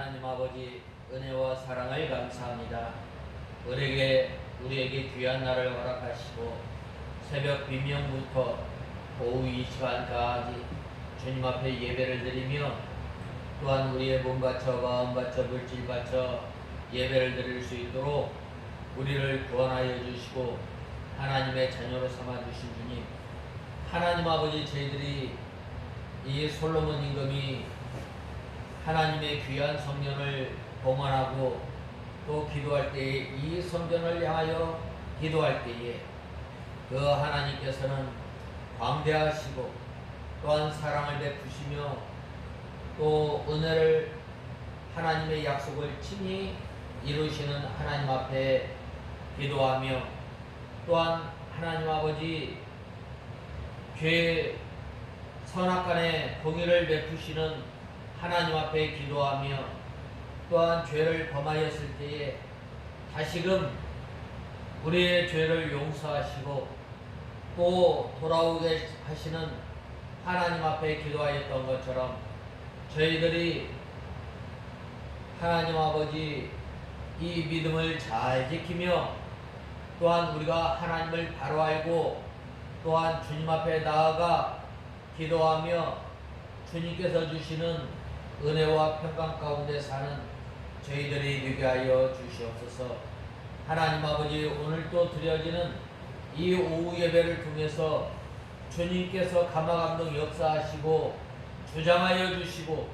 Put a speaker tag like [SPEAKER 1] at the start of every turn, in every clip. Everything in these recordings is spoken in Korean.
[SPEAKER 1] 하나님 아버지 은혜와 사랑을 감사합니다. 우리에게 귀한 날을 허락하시고 새벽 비명부터 오후 이 시간까지 주님 앞에 예배를 드리며 또한 우리의 몸 바쳐 마음 바쳐 물질 바쳐 예배를 드릴 수 있도록 우리를 구원하여 주시고 하나님의 자녀로 삼아 주신 주님, 하나님 아버지, 저희들이 이 솔로몬 임금이 하나님의 귀한 성전을 봉헌하고 또 기도할 때에 이 성전을 향하여 기도할 때에 그 하나님께서는 광대하시고 또한 사랑을 베푸시며 또 은혜를 하나님의 약속을 친히 이루시는 하나님 앞에 기도하며 또한 하나님 아버지 죄 선악간의 공의를 베푸시는 하나님 앞에 기도하며 또한 죄를 범하였을 때에 다시금 우리의 죄를 용서하시고 또 돌아오게 하시는 하나님 앞에 기도하였던 것처럼 저희들이 하나님 아버지 이 믿음을 잘 지키며 또한 우리가 하나님을 바로 알고 또한 주님 앞에 나아가 기도하며 주님께서 주시는 은혜와 평강 가운데 사는 저희들이 되게 하여 주시옵소서. 하나님 아버지, 오늘 또 드려지는 이 오후 예배를 통해서 주님께서 감화감동 역사하시고 주장하여 주시고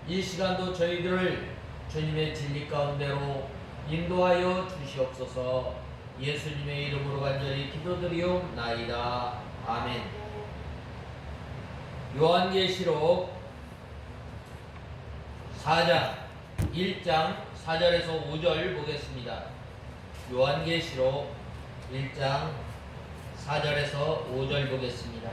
[SPEAKER 1] 이 시간도 저희들을 주님의 진리 가운데로 인도하여 주시옵소서. 예수님의 이름으로 간절히 기도드리옵나이다. 아멘. 요한계시록 4장 1장 4절에서 5절 보겠습니다. 요한계시록 1장 4절에서 5절 보겠습니다.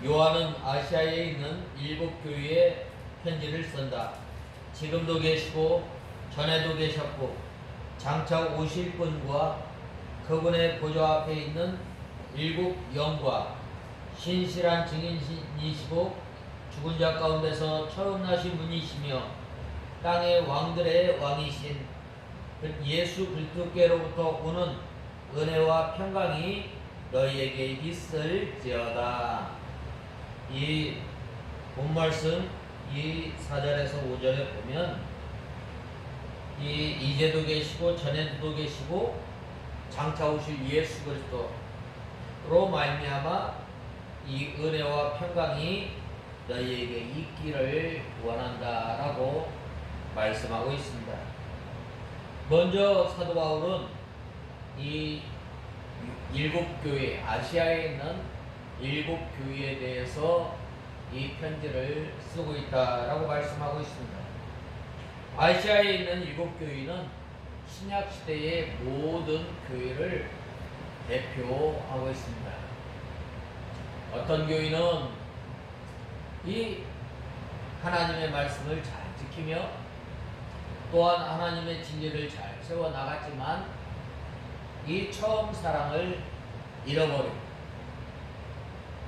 [SPEAKER 1] 요한은 아시아에 있는 7교회에 편지를 쓴다. 지금도 계시고 전에도 계셨고 장차 오실 분과 그분의 보좌 앞에 있는 7 영과 신실한 증인이시고 죽은 자 가운데서 처음 나신 분이시며 땅의 왕들의 왕이신 예수 그리스도께로부터 오는 은혜와 평강이 너희에게 있을지어다. 이 본말씀 이 4절에서 5절에 보면 이제도 계시고 전에도 계시고 장차 오실 예수 그리스도로 말미암아 이 은혜와 평강이 너희에게 있기를 원한다라고 말씀하고 있습니다. 먼저 사도 바울은 이 7교회, 아시아에 있는 7교회에 대해서 이 편지를 쓰고 있다라고 말씀하고 있습니다. 아시아에 있는 7교회는 신약시대의 모든 교회를 대표하고 있습니다. 어떤 교회는 이 하나님의 말씀을 잘 지키며 또한 하나님의 진리를 잘 세워나갔지만 이 처음 사랑을 잃어버리고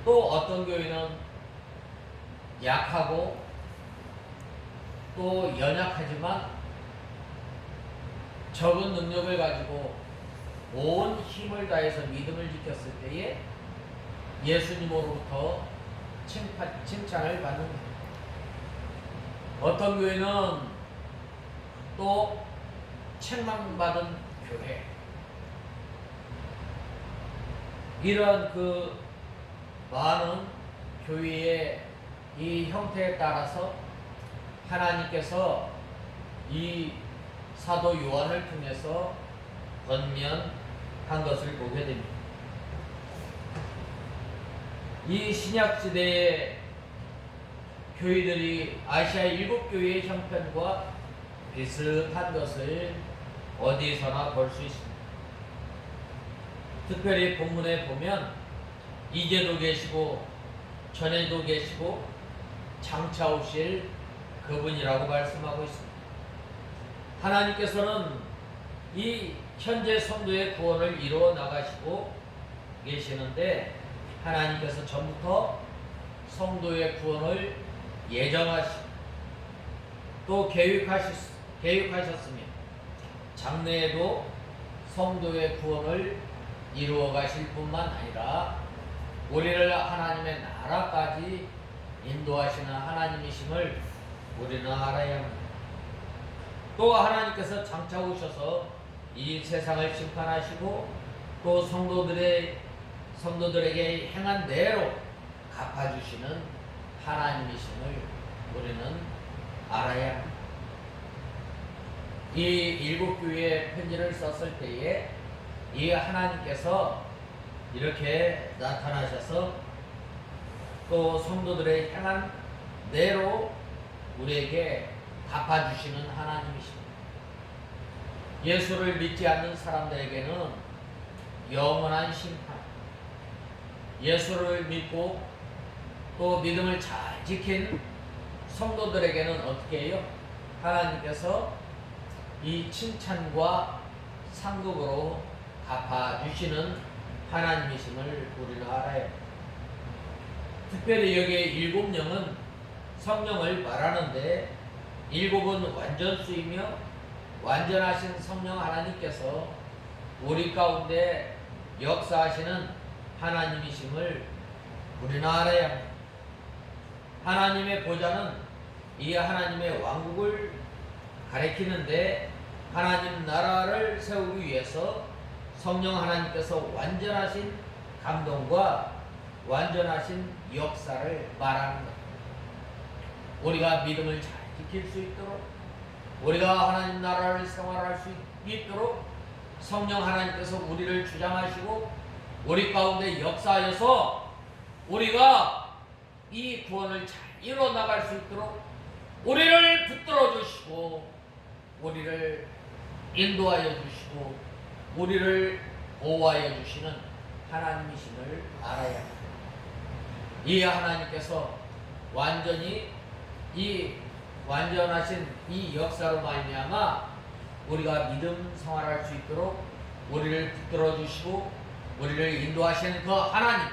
[SPEAKER 1] 또 어떤 교회는 약하고 또 연약하지만 적은 능력을 가지고 온 힘을 다해서 믿음을 지켰을 때에 예수님으로부터 칭찬을 받는 거예요. 어떤 교회는 또 책망받은 교회, 이런 그 많은 교회의 이 형태에 따라서 하나님께서 이 사도 요한을 통해서 권면한 것을 보게 됩니다. 이 신약시대의 교회들이 아시아 7교회의 형편과 비슷한 것을 어디서나 볼 수 있습니다. 특별히 본문에 보면 이제도 계시고 전에도 계시고 장차 오실 그분이라고 말씀하고 있습니다. 하나님께서는 이 현재 성도의 구원을 이루어 나가시고 계시는데 하나님께서 전부터 성도의 구원을 예정하시고 또 계획하셨으며 장래에도 성도의 구원을 이루어 가실 뿐만 아니라 우리를 하나님의 나라까지 인도하시는 하나님이심을 우리는 알아야 합니다. 또 하나님께서 장차 오셔서 이 세상을 심판하시고 또 성도들에게 행한 대로 갚아주시는 하나님이심을 우리는 알아야 합니다. 이 일곱 교회에 편지를 썼을 때에 이 하나님께서 이렇게 나타나셔서 또 성도들의 행한 대로 우리에게 갚아주시는 하나님이십니다. 예수를 믿지 않는 사람들에게는 영원한 심판, 예수를 믿고 또 믿음을 잘 지킨 성도들에게는 어떻게 해요? 하나님께서 이 칭찬과 상급으로 갚아주시는 하나님이심을 우리는 알아야 합니다. 특별히 여기에 일곱 영은 성령을 말하는데 일곱은 완전수이며 완전하신 성령 하나님께서 우리 가운데 역사하시는 하나님이심을 우리는 알아야 합니다. 하나님의 보좌는 이 하나님의 왕국을 가리키는데 하나님 나라를 세우기 위해서 성령 하나님께서 완전하신 감동과 완전하신 역사를 말하는 것. 우리가 믿음을 잘 지킬 수 있도록 우리가 하나님 나라를 생활할 수 있도록 성령 하나님께서 우리를 주장하시고 우리 가운데 역사하여서 우리가 이 구원을 잘 이루어 나갈 수 있도록 우리를 붙들어 주시고 우리를 인도하여 주시고 우리를 보호하여 주시는 하나님이심을 알아야 합니다. 이 하나님께서 완전히 이 완전하신 이 역사로 말미암아 우리가 믿음 생활할 수 있도록 우리를 붙들어 주시고 우리를 인도하시는 그 하나님,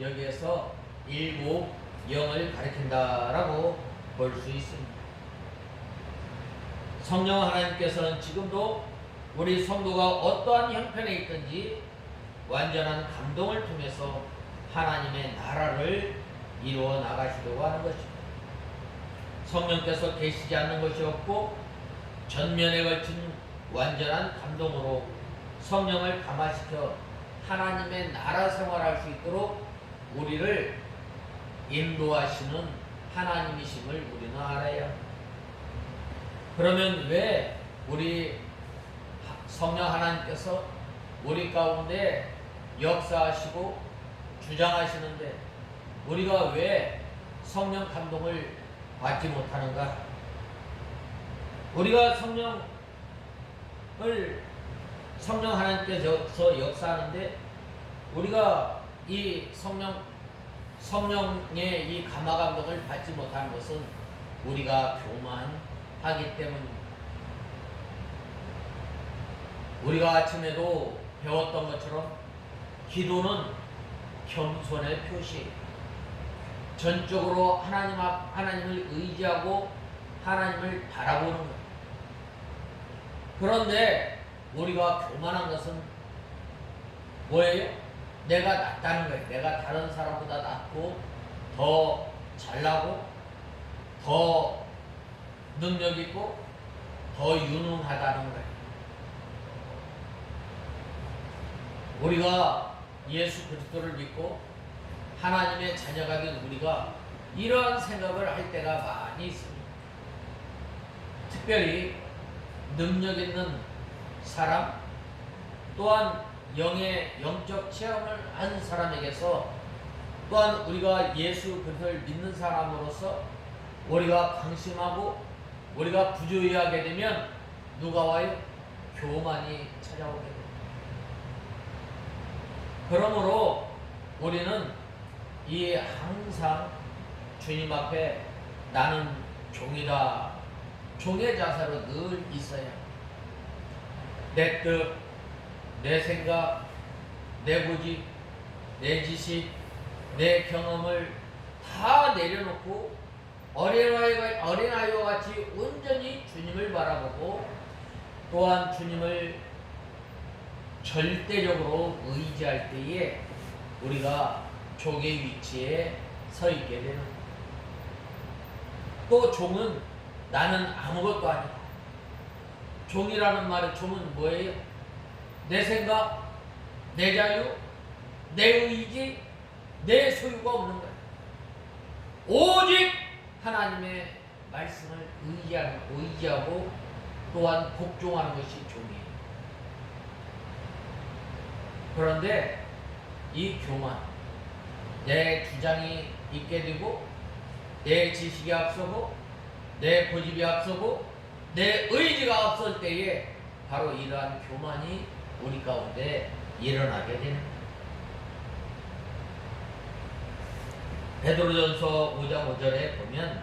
[SPEAKER 1] 여기에서 일곱 영을 가리킨다라고 볼 수 있습니다. 성령 하나님께서는 지금도 우리 성도가 어떠한 형편에 있든지 완전한 감동을 통해서 하나님의 나라를 이루어 나가시려고 하는 것입니다. 성령께서 계시지 않는 것이 없고 전면에 걸친 완전한 감동으로 성령을 감화시켜 하나님의 나라 생활할 수 있도록 우리를 인도하시는 하나님이심을 우리는 알아야 합니다. 그러면 왜 우리 성령 하나님께서 우리 가운데 역사하시고 주장하시는데 우리가 왜 성령 감동을 받지 못하는가? 우리가 성령 하나님께서 역사하는데 우리가 이 성령의 이 감화 감동을 받지 못하는 것은 우리가 교만하기 때문입니다. 우리가 아침에도 배웠던 것처럼 기도는 겸손의 표시, 전적으로 하나님을 의지하고 하나님을 바라보는 것. 그런데 우리가 교만한 것은 뭐예요? 내가 낫다는 거예요. 내가 다른 사람보다 낫고 더 잘나고 더 능력 있고 더 유능하다는 거예요. 우리가 예수 그리스도를 믿고 하나님의 자녀가 된 우리가 이러한 생각을 할 때가 많이 있습니다. 특별히 능력 있는 사람 또한 영적 체험을 한 사람에게서 또한 우리가 예수 그리스도를 믿는 사람으로서 우리가 방심하고 우리가 부주의하게 되면 누가 와요? 교만이 찾아오게 됩니다. 그러므로 우리는 이 항상 주님 앞에 나는 종이다, 종의 자세로 늘 있어야 합니다. 내 뜻, 내 생각, 내 고집, 내 지식, 내 경험을 다 내려놓고 어린아이와 같이 온전히 주님을 바라보고 또한 주님을 절대적으로 의지할 때에 우리가 종의 위치에 서 있게 되는 거예요. 또 종은 나는 아무것도 아니다. 종이라는 말의 종은 뭐예요? 내 생각, 내 자유, 내 의지, 내 소유가 없는 거예요. 오직 하나님의 말씀을 의지하고 또한 복종하는 것이 종이에요. 그런데 이 교만, 내 주장이 있게 되고 내 지식이 앞서고 내 고집이 앞서고 내 의지가 앞설 때에 바로 이러한 교만이 우리 가운데 일어나게 되는 거예요. 베드로전서 5장 5절에 보면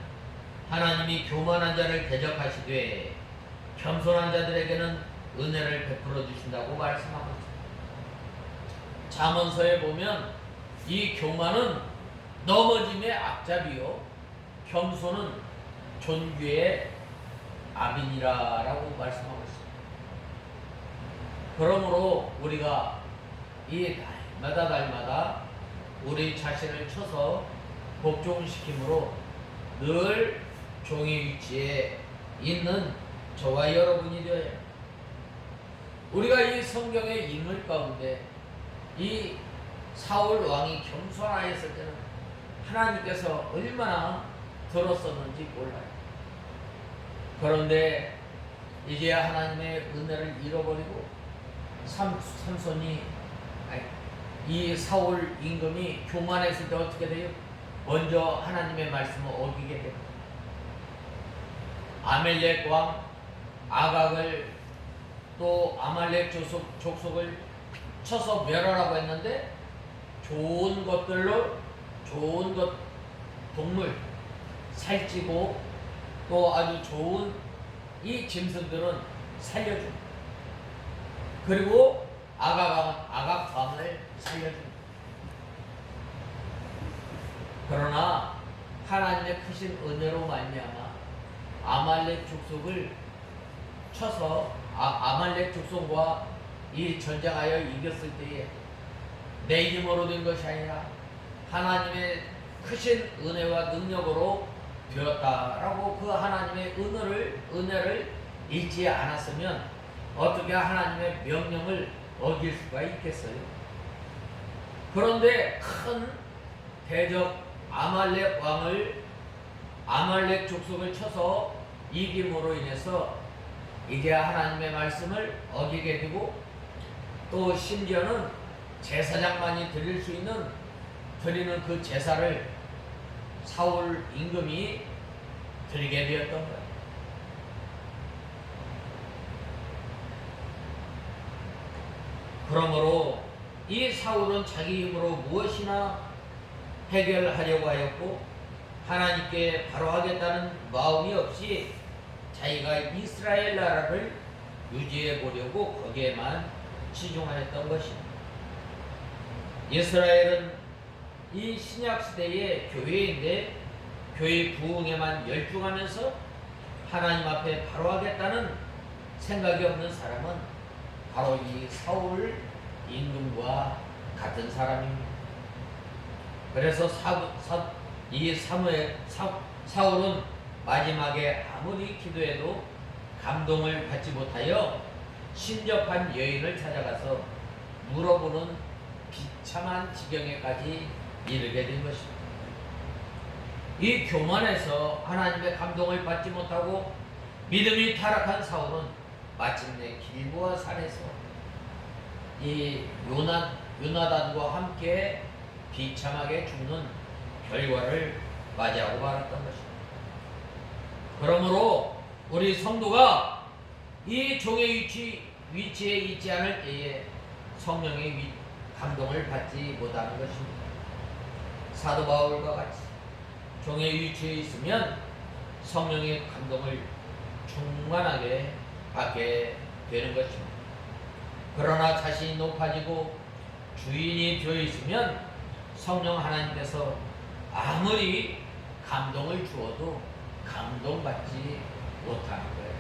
[SPEAKER 1] 하나님이 교만한 자를 대적하시되 겸손한 자들에게는 은혜를 베풀어 주신다고 말씀하고 있습니다. 잠언서에 보면 이 교만은 넘어짐의 앞잡이요 겸손은 존귀의 아빈이라고 말씀하고 있습니다. 그러므로 우리가 이 날마다 우리 자신을 쳐서 복종시킴으로 늘 종의 위치에 있는 저와 여러분이 되어야 합니다. 우리가 이 성경의 인물 가운데 이 사울 왕이 겸손하였을 때는 하나님께서 얼마나 들었었는지 몰라요. 그런데 이제야 하나님의 은혜를 잃어버리고 삼손이 이 사울 임금이 교만했을 때 어떻게 돼요? 먼저 하나님의 말씀을 어기게 됩니다. 아말렉 왕 아각을 또 아말렉 족속을 쳐서 멸하라고 했는데 좋은 것들로 좋은 것 동물 살찌고 또 아주 좋은 이 짐승들은 살려줍니다. 그리고 아각 왕을 살려줍니다. 그러나 하나님의 크신 은혜로 말미암아 아말렉 족속을 쳐서 아말렉 족속과 이 전쟁하여 이겼을 때에 내 힘으로 된 것이 아니라 하나님의 크신 은혜와 능력으로 되었다라고 그 하나님의 은혜를 잊지 않았으면 어떻게 하나님의 명령을 어길 수가 있겠어요? 그런데 큰 대적 아말렉 족속을 쳐서 이김으로 인해서 이제 하나님의 말씀을 어기게 되고 또 심지어는 제사장만이 드리는 그 제사를 사울 임금이 드리게 되었던 거예요. 그러므로 이 사울은 자기 힘으로 무엇이나 해결하려고 하였고 하나님께 바로 하겠다는 마음이 없이 자기가 이스라엘 나라를 유지해 보려고 거기에만 치중하였던 것입니다. 이스라엘은 이 신약시대의 교회인데 교회 부흥에만 열중하면서 하나님 앞에 바로 하겠다는 생각이 없는 사람은 바로 이 사울 임금과 같은 사람입니다. 그래서 사울은 마지막에 아무리 기도해도 감동을 받지 못하여 신접한 여인을 찾아가서 물어보는 비참한 지경에까지 이르게 된 것입니다. 이 교만에서 하나님의 감동을 받지 못하고 믿음이 타락한 사울은 마침내 길보아 산에서 이 요나단과 함께 비참하게 죽는 결과를 맞이하고 말았던 것입니다. 그러므로 우리 성도가 이 종의 위치에 있지 않을 때에 성령의 감동을 받지 못하는 것입니다. 사도 바울과 같이 종의 위치에 있으면 성령의 감동을 충만하게 받게 되는 것입니다. 그러나 자신이 높아지고 주인이 되어 있으면 성령 하나님께서 아무리 감동을 주어도 감동받지 못하는 거예요.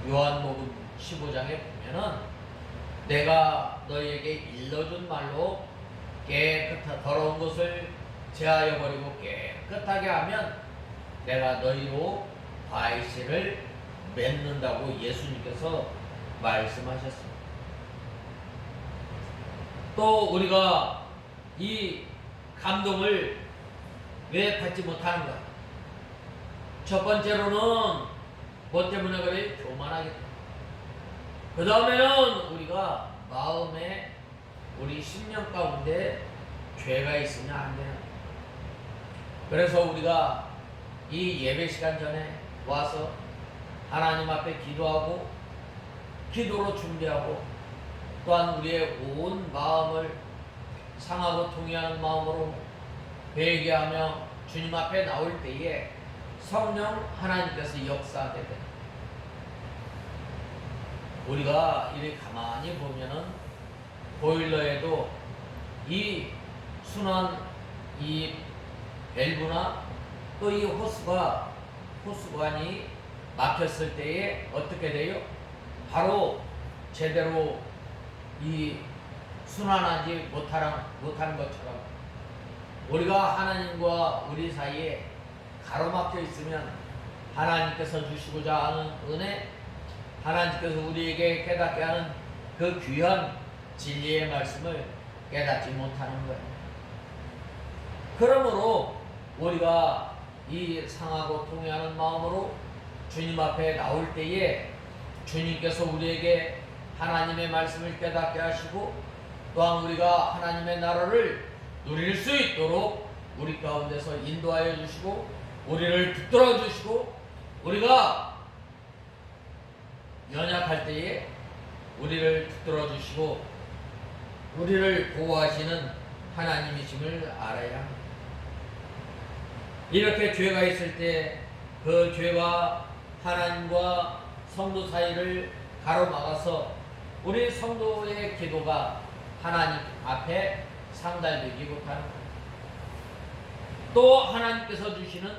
[SPEAKER 1] 요한복음 15장에 보면은 내가 너희에게 일러준 말로 깨끗한 더러운 것을 제하여 버리고 깨끗하게 하면 내가 너희로 바위씨를 맺는다고 예수님께서 말씀하셨습니다. 또 우리가 이 감동을 왜 받지 못하는가? 첫 번째로는 뭐 때문에 그래요? 교만하기 때문에. 그 다음에는 우리가 마음에 우리 심령 가운데 죄가 있으면 안 되는 거예요. 그래서 우리가 이 예배 시간 전에 와서 하나님 앞에 기도하고 기도로 준비하고 또한 우리의 온 마음을 상하고 통회하는 마음으로 회개하며 주님 앞에 나올 때에 성령 하나님께서 역사하게 됩니다. 우리가 이렇게 가만히 보면은 보일러에도 이 순환 이 밸브나 또 이 호스관이 막혔을 때에 어떻게 돼요? 바로 제대로 이 순환하지 못하는 것처럼 우리가 하나님과 우리 사이에 가로막혀 있으면 하나님께서 주시고자 하는 은혜, 하나님께서 우리에게 깨닫게 하는 그 귀한 진리의 말씀을 깨닫지 못하는 거예요. 그러므로 우리가 이 상하고 통회하는 마음으로 주님 앞에 나올 때에 주님께서 우리에게 하나님의 말씀을 깨닫게 하시고 또한 우리가 하나님의 나라를 누릴 수 있도록 우리 가운데서 인도하여 주시고 우리를 붙들어 주시고 우리가 연약할 때에 우리를 붙들어 주시고 우리를 보호하시는 하나님이심을 알아야 합니다. 이렇게 죄가 있을 때 그 죄가 하나님과 성도 사이를 가로막아서 우리 성도의 기도가 하나님 앞에 상달되지 못하는 것, 또 하나님께서 주시는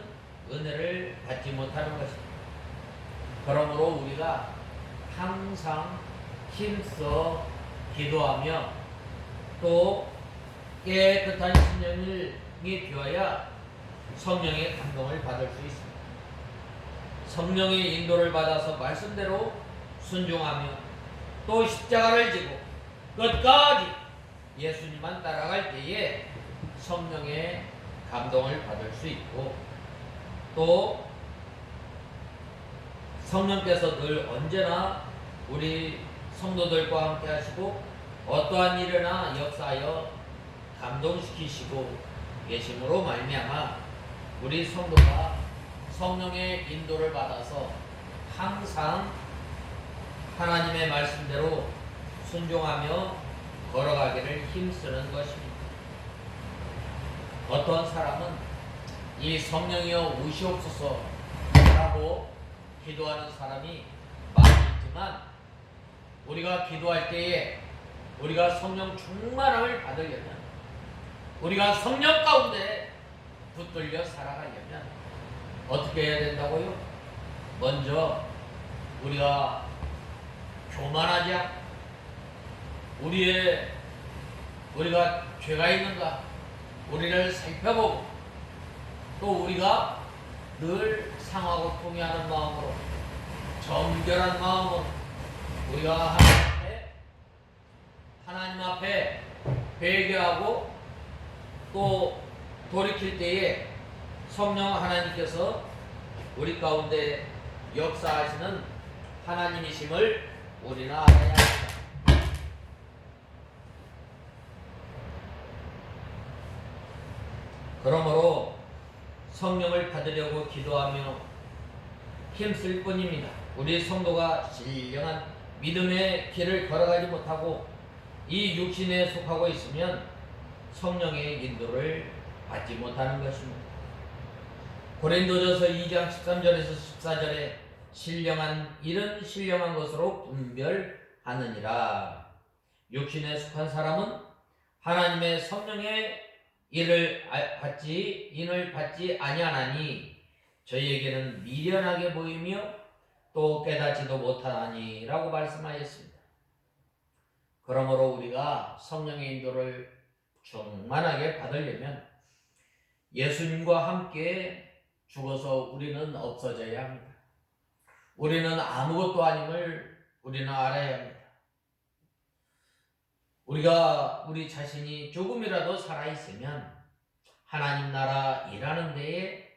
[SPEAKER 1] 은혜를 받지 못하는 것입니다. 그러므로 우리가 항상 힘써 기도하며 또 깨끗한 심령이 되어야 성령의 감동을 받을 수 있습니다. 성령의 인도를 받아서 말씀대로 순종하며 또 십자가를 지고 끝까지 예수님만 따라갈 때에 성령의 감동을 받을 수 있고 또 성령께서 늘 언제나 우리 성도들과 함께 하시고 어떠한 일이나 역사하여 감동시키시고 계심으로 말미암아 우리 성도가 성령의 인도를 받아서 항상 하나님의 말씀대로 순종하며 걸어가기를 힘쓰는 것입니다. 어떤 사람은 이 성령이여 오시옵소서 라고 기도하는 사람이 많이 있지만 우리가 기도할 때에 우리가 성령 충만함을 받으려면 우리가 성령 가운데 붙들려 살아가려면 어떻게 해야 된다고요? 먼저 우리가 교만하지 않고 우리가 죄가 있는가 우리를 살펴보고 또 우리가 늘 상하고 통회하는 마음으로 정결한 마음으로 우리가 하나님 앞에 회개하고 또 돌이킬 때에 성령 하나님께서 우리 가운데 역사하시는 하나님이심을 우리는 알아야 합니다. 그러므로 성령을 받으려고 기도하며 힘쓸 뿐입니다. 우리 성도가 신령한 믿음의 길을 걸어가지 못하고 이 육신에 속하고 있으면 성령의 인도를 받지 못하는 것입니다. 고린도전서 2장 13절에서 14절에 신령한 일은 신령한 것으로 분별하느니라. 육신에 속한 사람은 하나님의 성령의 인을 받지 아니하나니 저희에게는 미련하게 보이며 또 깨닫지도 못하나니 라고 말씀하였습니다. 그러므로 우리가 성령의 인도를 충만하게 받으려면 예수님과 함께 죽어서 우리는 없어져야 합니다. 우리는 아무것도 아님을 우리는 알아야 합니다. 우리가 우리 자신이 조금이라도 살아있으면 하나님 나라 일하는 데에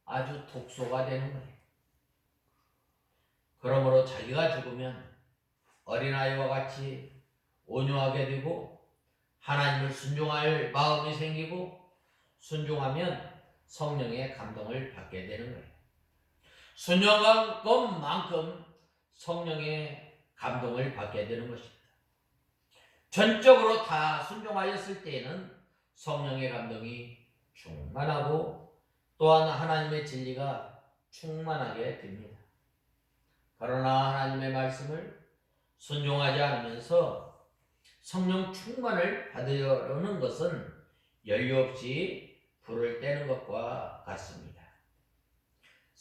[SPEAKER 1] 아주 독소가 되는 거예요. 그러므로 자기가 죽으면 어린아이와 같이 온유하게 되고 하나님을 순종할 마음이 생기고 순종하면 성령의 감동을 받게 되는 거예요. 순종한 것만큼 성령의 감동을 받게 되는 것입니다. 전적으로 다 순종하였을 때에는 성령의 감동이 충만하고 또한 하나님의 진리가 충만하게 됩니다. 그러나 하나님의 말씀을 순종하지 않으면서 성령 충만을 받으려는 것은 연료 없이 불을 떼는 것과 같습니다.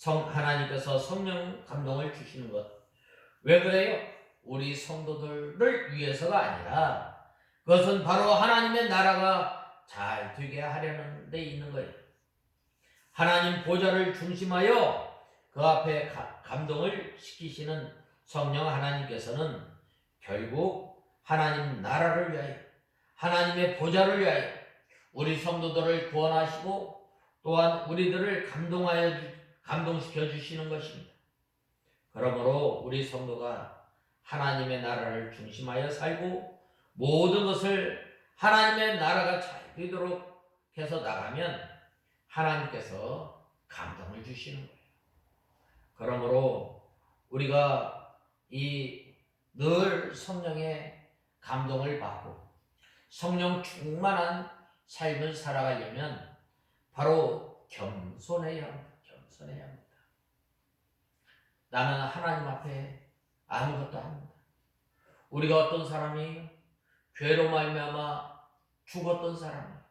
[SPEAKER 1] 하나님께서 성령 감동을 주시는 것, 왜 그래요? 우리 성도들을 위해서가 아니라 그것은 바로 하나님의 나라가 잘 되게 하려는 데 있는 거예요. 하나님 보좌를 중심하여 그 앞에 감동을 시키시는 성령 하나님께서는 결국 하나님 나라를 위하여 하나님의 보좌를 위하여 우리 성도들을 구원하시고 또한 우리들을 감동시켜 주시는 것입니다. 그러므로 우리 성도가 하나님의 나라를 중심하여 살고 모든 것을 하나님의 나라가 잘 되도록 해서 나가면 하나님께서 감동을 주시는 거예요. 그러므로 우리가 늘 성령의 감동을 받고 성령 충만한 삶을 살아가려면 바로 겸손해야 합니다. 겸손해야 합니다. 나는 하나님 앞에 아무것도 아닙니다. 우리가 어떤 사람이에요? 죄로 말미암아 죽었던 사람이에요.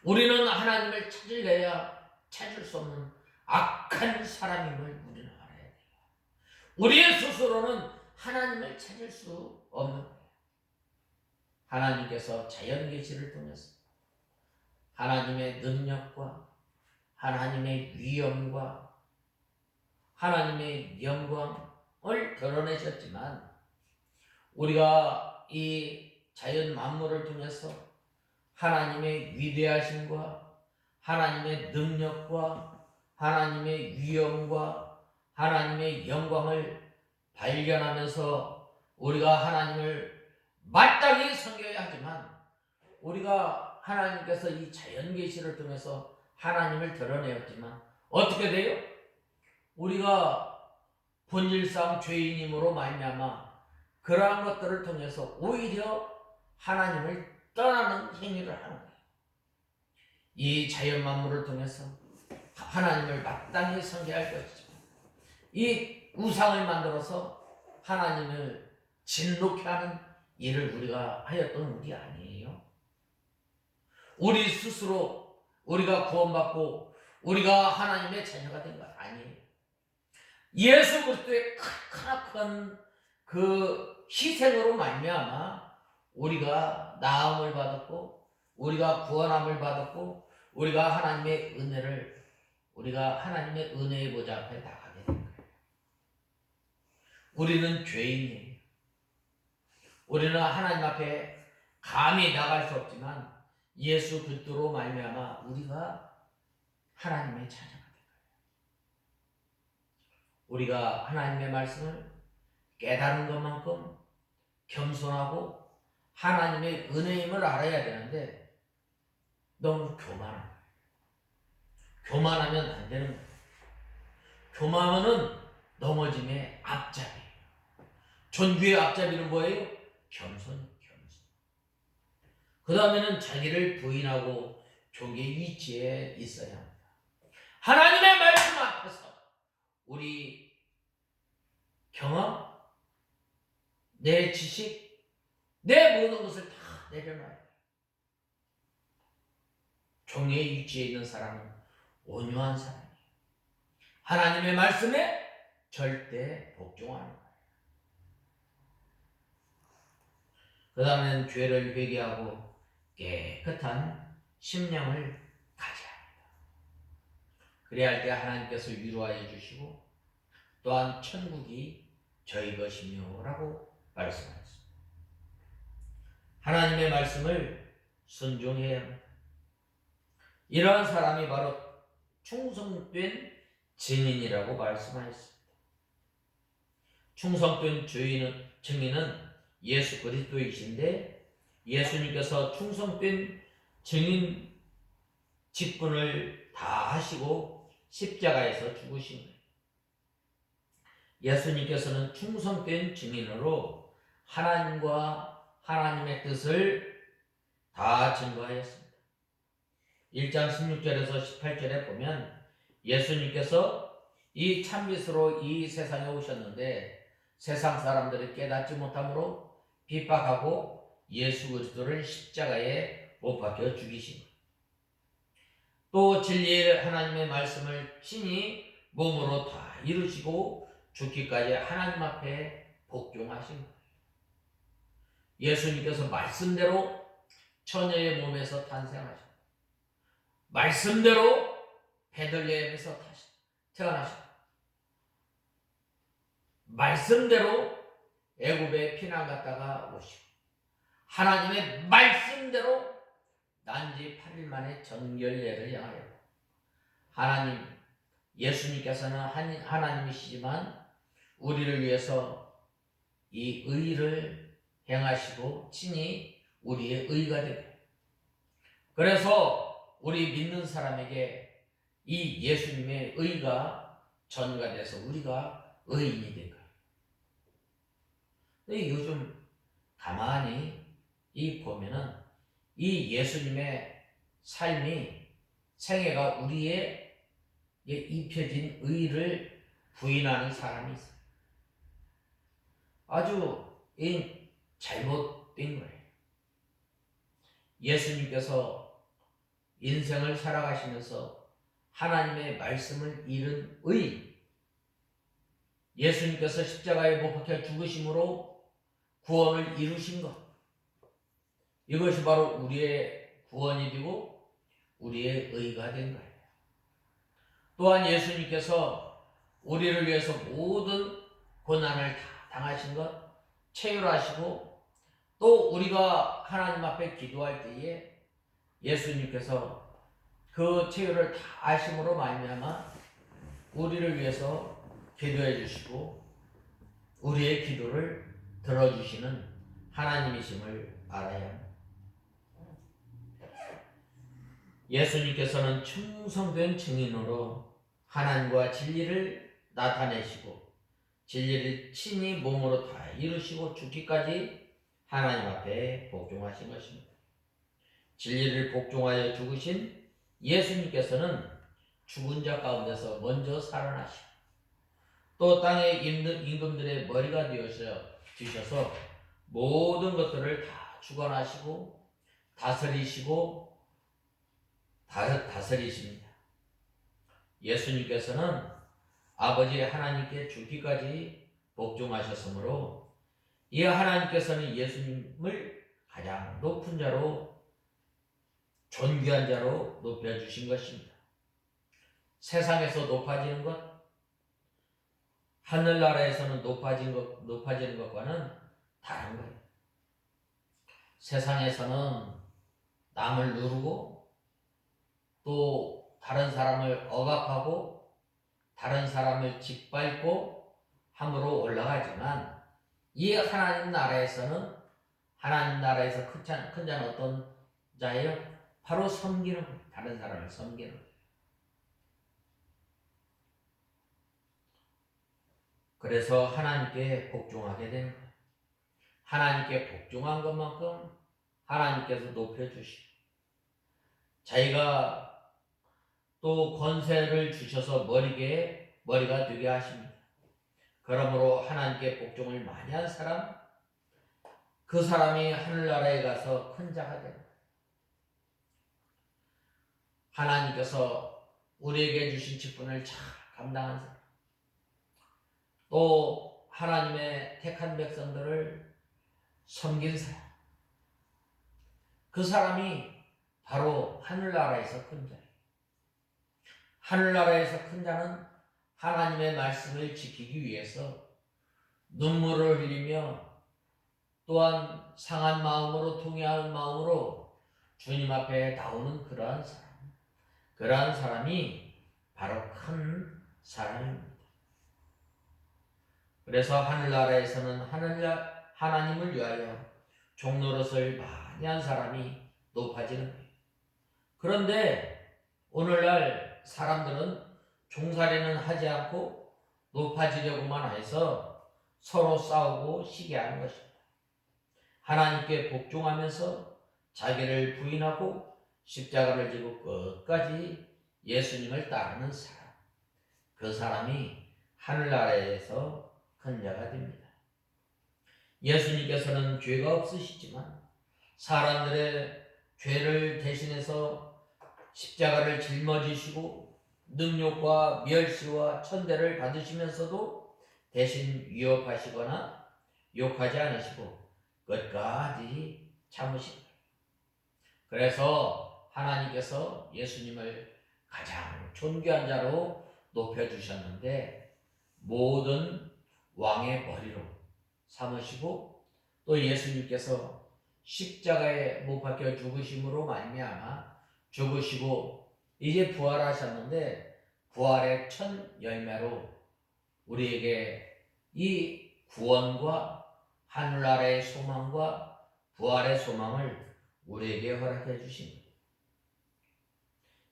[SPEAKER 1] 우리는 하나님을 찾으려야 찾을 수 없는 악한 사람임을 우리는 알아야 돼요. 우리의 스스로는 하나님을 찾을 수 없는 거예요. 하나님께서 자연 계시를 통해서 하나님의 능력과 하나님의 위엄과 하나님의 영광을 드러내셨지만 우리가 이 자연 만물을 통해서 하나님의 위대하심과 하나님의 능력과 하나님의 위엄과 하나님의 영광을 발견하면서 우리가 하나님을 마땅히 섬겨야 하지만 우리가 하나님께서 이 자연 계시를 통해서 하나님을 드러내었지만 어떻게 돼요? 우리가 본질상 죄인임으로 말미암아 그러한 것들을 통해서 오히려 하나님을 떠나는 행위를 하는 거예요. 이 자연 만물을 통해서 하나님을 마땅히 섬겨야 할 것이죠. 이 우상을 만들어서 하나님을 진노케 하는 일을 우리가 하였던 일이 아니에요. 우리 스스로 우리가 구원받고 우리가 하나님의 자녀가 된 것 아니에요. 예수 그리스도의 크나큰 그 희생으로 말미암아 우리가 나음을 받았고 우리가 구원함을 받았고 우리가 하나님의 은혜의 보좌 앞에 나가게 된 거예요. 우리는 죄인이에요. 우리는 하나님 앞에 감히 나갈 수 없지만 예수 그리스도로 말미암아 우리가 하나님의 자녀가 된 거예요. 우리가 하나님의 말씀을 깨달은 것만큼 겸손하고 하나님의 은혜임을 알아야 되는데 너무 교만한 거예요. 교만하면 안 되는 거예요. 교만은 넘어짐의 앞잡이에요. 존귀의 앞잡이는 뭐예요? 겸손. 그 다음에는 자기를 부인하고 종의 위치에 있어야 합니다. 하나님의 말씀 앞에서 우리 경험, 내 지식, 내 모든 것을 다 내려놔야 돼. 종의 위치에 있는 사람은 온유한 사람이에요. 하나님의 말씀에 절대 복종하는 거예요. 그 다음에는 죄를 회개하고 깨끗한 심령을 가져야 합니다. 그래야 할 때 하나님께서 위로하여 주시고 또한 천국이 저희 것이며 라고 말씀하셨습니다. 하나님의 말씀을 순종해야 합니다. 이러한 사람이 바로 충성된 증인이라고 말씀하셨습니다. 충성된 증인은 예수 그리스도이신데 예수님께서 충성된 증인 직분을 다 하시고 십자가에서 죽으신 거예요. 예수님께서는 충성된 증인으로 하나님과 하나님의 뜻을 다 증거하였습니다. 1장 16절에서 18절에 보면 예수님께서 이 참빛으로 이 세상에 오셨는데 세상 사람들이 깨닫지 못함으로 핍박하고 예수 그리스도를 십자가에 못 박혀 죽이신 것. 또 진리의 하나님의 말씀을 친히 몸으로 다 이루시고 죽기까지 하나님 앞에 복종하신 것. 예수님께서 말씀대로 처녀의 몸에서 탄생하셨고 말씀대로 베들레헴에서 태어나셨고 말씀대로 애굽에 피난 갔다가 오시고 하나님의 말씀대로 난지 8일 만에 정결례를 향하여 하나님 예수님께서는 하나님이시지만 우리를 위해서 이 의를 행하시고 친히 우리의 의가 되고 그래서 우리 믿는 사람에게 이 예수님의 의가 전가돼서 우리가 의인이 된 거예요. 근데 요즘 가만히 보면은 이 예수님의 삶이 생애가 우리의 입혀진 의를 부인하는 사람이 있어요. 아주 잘못된 거예요. 예수님께서 인생을 살아가시면서 하나님의 말씀을 잃은 의, 예수님께서 십자가에 못 박혀 죽으심으로 구원을 이루신 것, 이것이 바로 우리의 구원이 되고 우리의 의가 된 거예요. 또한 예수님께서 우리를 위해서 모든 고난을 다 당하신 것 체휼하시고 또 우리가 하나님 앞에 기도할 때에 예수님께서 그 체휼을 다 아심으로 말미암아 우리를 위해서 기도해 주시고 우리의 기도를 들어주시는 하나님이심을 알아야 합니다. 예수님께서는 충성된 증인으로 하나님과 진리를 나타내시고 진리를 친히 몸으로 다 이루시고 죽기까지 하나님 앞에 복종하신 것입니다. 진리를 복종하여 죽으신 예수님께서는 죽은 자 가운데서 먼저 살아나시고 또 땅의 임금들의 머리가 되셔서 모든 것들을 다 주관하시고 다스리십니다. 예수님께서는 아버지 하나님께 죽기까지 복종하셨으므로 이 하나님께서는 예수님을 가장 높은 자로 존귀한 자로 높여주신 것입니다. 세상에서 높아지는 것, 하늘나라에서는 높아지는 것과는 다른 거예요. 세상에서는 남을 누르고 또 다른 사람을 억압하고 다른 사람을 짓밟고 함으로 올라가지만 이 하나님 나라에서는 하나님 나라에서 큰 자는 어떤 자예요? 바로 섬기는 거예요. 다른 사람을 섬기는 거예요. 그래서 하나님께 복종하게 되는 거예요. 하나님께 복종한 것만큼 하나님께서 높여주시고 자기가 또 권세를 주셔서 머리가 되게 하십니다. 그러므로 하나님께 복종을 많이 한 사람 그 사람이 하늘나라에 가서 큰 자가 됩니다. 하나님께서 우리에게 주신 직분을 잘 감당한 사람, 또 하나님의 택한 백성들을 섬긴 사람, 그 사람이 바로 하늘나라에서 큰 자예요. 하늘나라에서 큰 자는 하나님의 말씀을 지키기 위해서 눈물을 흘리며 또한 상한 마음으로 통회하는 마음으로 주님 앞에 나오는 그러한 사람이 바로 큰 사람입니다. 그래서 하늘나라에서는 하나님을 위하여 종노릇을 많이 한 사람이 높아지는 거예요. 그런데 오늘날 사람들은 종살이는 하지 않고 높아지려고만 해서 서로 싸우고 시기하는 것입니다. 하나님께 복종하면서 자기를 부인하고 십자가를 지고 끝까지 예수님을 따르는 사람, 그 사람이 하늘나라에서 큰 자가 됩니다. 예수님께서는 죄가 없으시지만 사람들의 죄를 대신해서 십자가를 짊어지시고 능욕과 멸시와 천대를 받으시면서도 대신 위협하시거나 욕하지 않으시고 끝까지 참으십니다. 그래서 하나님께서 예수님을 가장 존귀한 자로 높여주셨는데 모든 왕의 머리로 삼으시고 또 예수님께서 십자가에 못 박혀 죽으심으로 말미암아 죽으시고 이제 부활하셨는데 부활의 첫 열매로 우리에게 이 구원과 하늘나라의 소망과 부활의 소망을 우리에게 허락해 주신 거예요.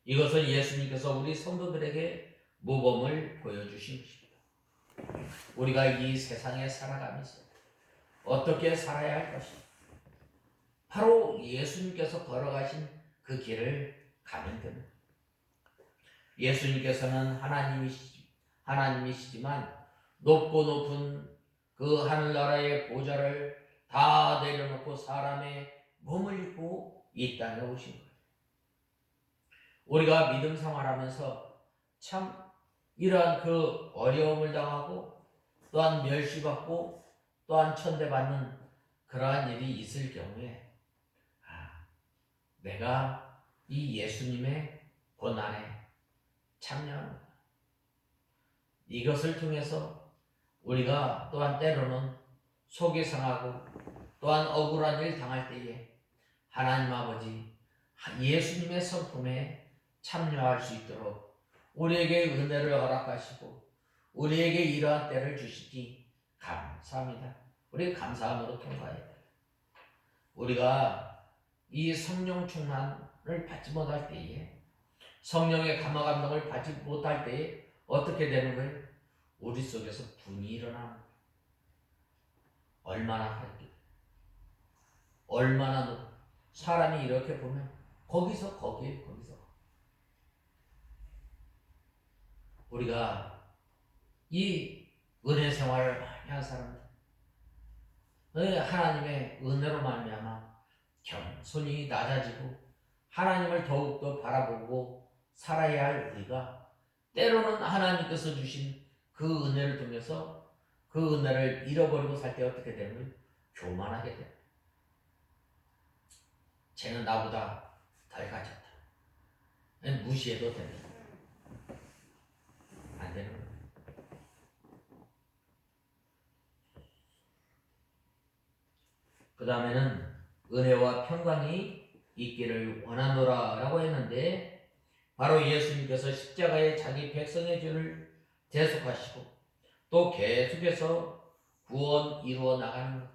[SPEAKER 1] 이것은 예수님께서 우리 성도들에게 모범을 보여주신 것입니다. 우리가 이 세상에 살아가면서 어떻게 살아야 할 것인가? 바로 예수님께서 걸어가신 그 길을 가면 됩니다. 예수님께서는 하나님이시지만 높고 높은 그 하늘나라의 보좌를 다 내려놓고 사람의 몸을 입고 이 땅에 오신 거예요. 우리가 믿음 생활하면서 참 이러한 그 어려움을 당하고 또한 멸시받고 또한 천대받는 그러한 일이 있을 경우에 내가 이 예수님의 고난에 참여합니다. 이것을 통해서 우리가 또한 때로는 속이 상하고 또한 억울한 일 당할 때에 하나님 아버지 예수님의 성품에 참여할 수 있도록 우리에게 은혜를 허락하시고 우리에게 이러한 때를 주시니 감사합니다. 우리 감사함으로 통과해야 돼요. 우리가 이 성령 충만을 받지 못할 때에 성령의 감화 감동을 받지 못할 때에 어떻게 되는 거예요? 우리 속에서 분이 일어나는 거예요. 얼마나 할게, 얼마나 사람이 이렇게 보면 거기서 우리가 이 은혜 생활을 많이 한 사람들, 하나님의 은혜로 말미암아 겸손히 낮아지고 하나님을 더욱더 바라보고 살아야 할 우리가 때로는 하나님께서 주신 그 은혜를 통해서 그 은혜를 잃어버리고 살 때 어떻게 되면 교만하게 돼요. 쟤는 나보다 덜 가졌다. 무시해도 됩니다. 안 되는 거예요. 그 다음에는 은혜와 평강이 있기를 원하노라 라고 했는데 바로 예수님께서 십자가에 자기 백성의 죄를 대속하시고 또 계속해서 구원 이루어 나가는 것,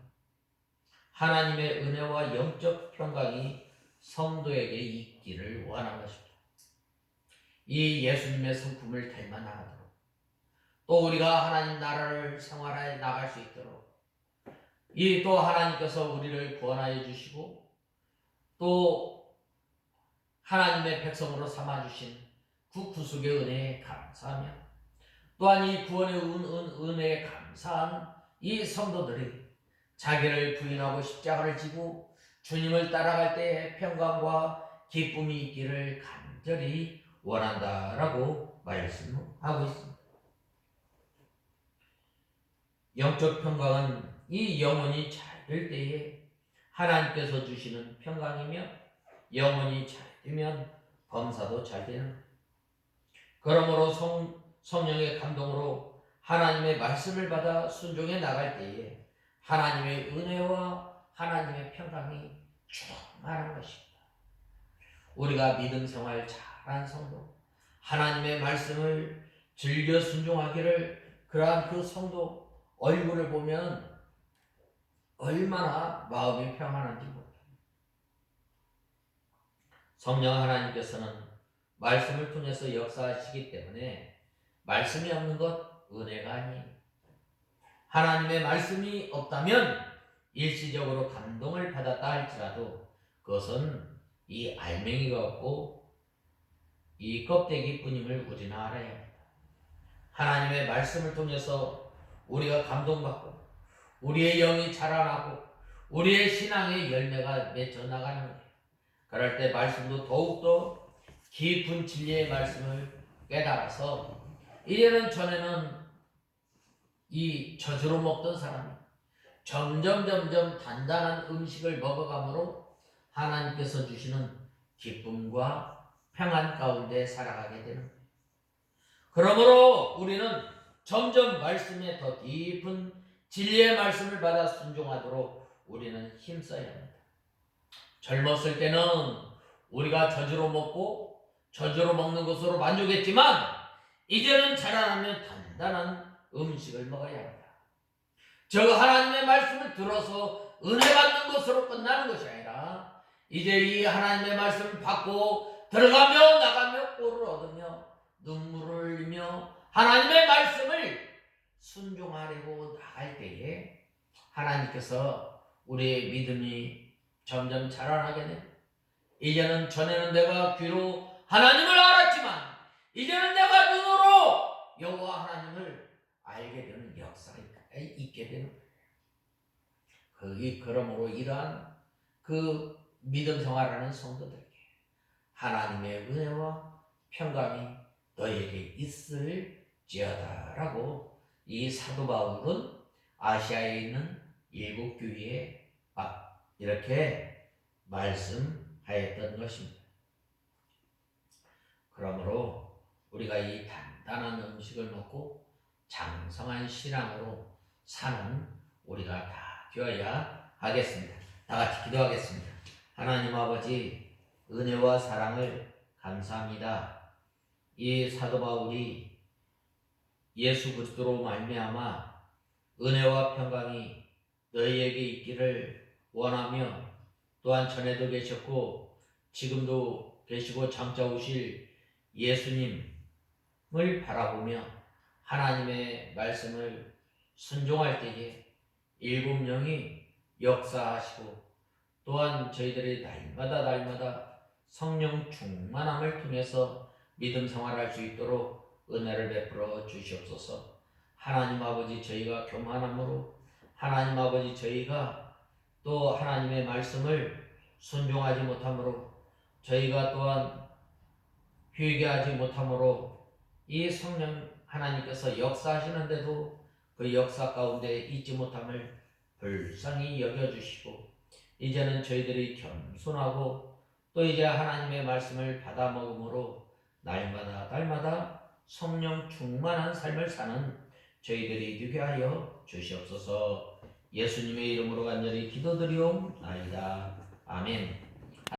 [SPEAKER 1] 하나님의 은혜와 영적 평강이 성도에게 있기를 원하는 것입니다. 이 예수님의 성품을 닮아나가도록 또 우리가 하나님 나라를 생활해 나갈 수 있도록 이 또 하나님께서 우리를 구원하여 주시고 또 하나님의 백성으로 삼아주신 그 구속의 은혜에 감사하며 또한 이 구원의 은혜에 감사한 이 성도들이 자기를 부인하고 십자가를 지고 주님을 따라갈 때에 평강과 기쁨이 있기를 간절히 원한다라고 말씀하고 있습니다. 영적 평강은 이 영혼이 잘 될 때에 하나님께서 주시는 평강이며, 영혼이 잘 되면 범사도 잘 되는 거예요. 그러므로 성령의 감동으로 하나님의 말씀을 받아 순종해 나갈 때에 하나님의 은혜와 하나님의 평강이 충만한 것입니다. 우리가 믿음 생활 잘한 성도, 하나님의 말씀을 즐겨 순종하기를 그러한 그 성도 얼굴을 보면 얼마나 마음이 평안한지 모릅니다. 성령 하나님께서는 말씀을 통해서 역사하시기 때문에 말씀이 없는 것 은혜가 아니에요. 하나님의 말씀이 없다면 일시적으로 감동을 받았다 할지라도 그것은 이 알맹이가 없고 이 껍데기 뿐임을 우리는 알아야 합니다. 하나님의 말씀을 통해서 우리가 감동받고 우리의 영이 자라나고 우리의 신앙의 열매가 맺혀 나가는 거예요. 그럴 때 말씀도 더욱더 깊은 진리의 말씀을 깨달아서 이제는 전에는 이 저주로 먹던 사람이 점점 단단한 음식을 먹어감으로 하나님께서 주시는 기쁨과 평안 가운데 살아가게 되는 거예요. 그러므로 우리는 점점 말씀에 더 깊은 진리의 말씀을 받아 순종하도록 우리는 힘써야 합니다. 젊었을 때는 우리가 저주로 먹고 저주로 먹는 것으로 만족했지만 이제는 자라나면 단단한 음식을 먹어야 합니다. 저 하나님의 말씀을 들어서 은혜 받는 것으로 끝나는 것이 아니라 이제 이 하나님의 말씀을 받고 들어가며 나가며 꼴을 얻으며 눈물을 흘리며 하나님의 말씀을 순종하려고 나갈 때에 하나님께서 우리의 믿음이 점점 자라나게 됩니다. 이제는 전에는 내가 귀로 하나님을 알았지만 이제는 내가 눈으로 여호와 하나님을 알게 되는 역사가 있게 되는 거예요. 그러므로 이러한 그 믿음 생활하는 성도들에게 하나님의 은혜와 평강이 너에게 있을지어다라고 이 사도 바울은 아시아에 있는 일곱 교회에 이렇게 말씀하였던 것입니다. 그러므로 우리가 이 단단한 음식을 먹고 장성한 신앙으로 사는 우리가 다 되어야 하겠습니다. 다 같이 기도하겠습니다. 하나님 아버지, 은혜와 사랑을 감사합니다. 이 사도 바울이 예수 그리스도로 말미암아 은혜와 평강이 너희에게 있기를 원하며 또한 전에도 계셨고 지금도 계시고 장차 오실 예수님을 바라보며 하나님의 말씀을 순종할 때에 일곱 영이 역사하시고 또한 저희들이 날마다 성령 충만함을 통해서 믿음 생활할 수 있도록 은혜를 베풀어 주시옵소서. 하나님 아버지, 저희가 교만함으로 하나님 아버지, 저희가 또 하나님의 말씀을 순종하지 못함으로 저희가 또한 회개하지 못함으로 이 성령 하나님께서 역사하시는데도 그 역사 가운데 있지 못함을 불쌍히 여겨주시고 이제는 저희들이 겸손하고 또 이제 하나님의 말씀을 받아 먹음으로 날마다 성령 충만한 삶을 사는 저희들이 되게 하여 주시옵소서. 예수님의 이름으로 간절히 기도드리옵나이다. 아멘.